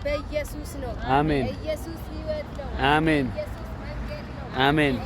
በኢየሱስ ነው። አሜን። ኢየሱስ ሕይወት ነው። አሜን። ኢየሱስ መንገድ ነው። አሜን።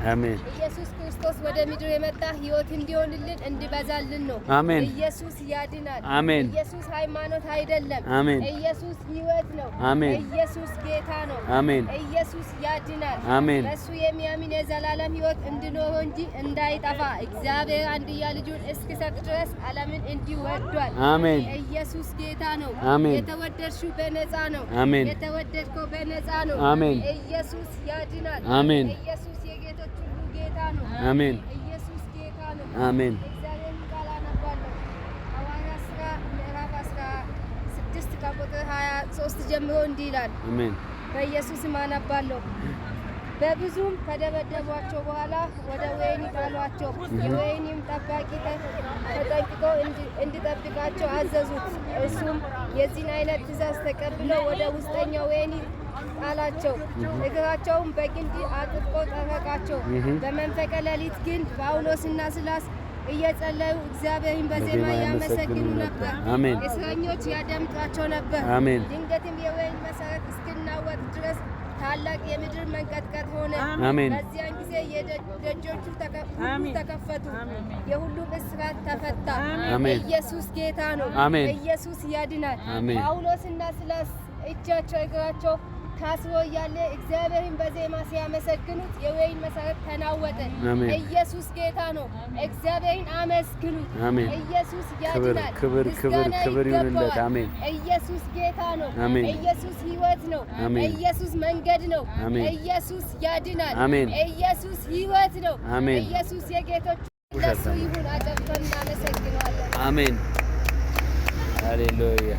አሜን። ኢየሱስ ክርስቶስ ወደ ምድር የመጣ ሕይወት እንዲሆንልን እንዲበዛልን ነው። አሜን። ኢየሱስ ያድናል። አሜን። ኢየሱስ ሃይማኖት አይደለም። አሜን። ኢየሱስ ሕይወት ነው። አሜን። ኢየሱስ ጌታ ነው። አሜን። ኢየሱስ ያድናል። አሜን። በሱ የሚያምን የዘላለም ሕይወት እንዲኖረው እንጂ እንዳይጠፋ እግዚአብሔር አንድያ ልጁን እስኪሰጥ ድረስ ዓለምን እንዲሁ ወዷል። አሜን። ኢየሱስ ጌታ ነው። አሜን። የተወደድሽው በነፃ ነው። አሜን። የተወደድከው በነፃ ነው። አሜን። ኢየሱስ ያድናል። አሜን። ኢየሱስ የጌቶች ሁሉ ጌታ ነው። አሜን። ኢየሱስ ጌታ ነው። አሜን። እግዚአብሔር ቃል አነባለሁ። ሐዋርያት ሥራ ምዕራፍ 16 ከቁጥር 23 ጀምሮ እንዲህ ይላል። አሜን። በኢየሱስ ስም አነባለሁ። በብዙም ከደበደቧቸው በኋላ ወደ ወህኒ ጣሏቸው። የወህኒም ጠባቂ ተጠንቅቆ እንዲጠብቃቸው አዘዙት። እርሱም የዚህን አይነት ትእዛዝ ተቀብሎ ወደ ውስጠኛው ወህኒ ጣላቸው። እግራቸውን በግንድ አጥብቆ ጠረቃቸው። በመንፈቀ ሌሊት ግን ጳውሎስና ሲላስ እየጸለዩ እግዚአብሔርን በዜማ ያመሰግኑ ነበር። እስረኞች ያደምጧቸው ነበር። ድንገትም የወህኒ መሠረት እስኪናወጥ ድረስ ታላቅ የምድር መንቀጥቀጥ ሆነ። በዚያን ጊዜ የደጆቹ ተከፈቱ፣ የሁሉም እስራት ተፈታ። ኢየሱስ ጌታ ነው። ኢየሱስ ያድናል። ጳውሎስና ሲላስ እጃቸው እግራቸው ታስሮ እያለ እግዚአብሔርን በዜማ ሲያመሰግኑት የወህኒ መሠረት ተናወጠ። ኢየሱስ ጌታ ነው። እግዚአብሔርን አመስግኑት። ኢየሱስ ያድናል። ክብር ይሁንለት። አሜን። ኢየሱስ ጌታ ነው። ኢየሱስ ሕይወት ነው። ኢየሱስ መንገድ ነው። ኢየሱስ ያድናል። ኢየሱስ ሕይወት ነው። ኢየሱስ የጌቶች ለሱ ይሁን። አጨብጭበን እናመሰግነዋለን። አሜን። ሃሌሉያ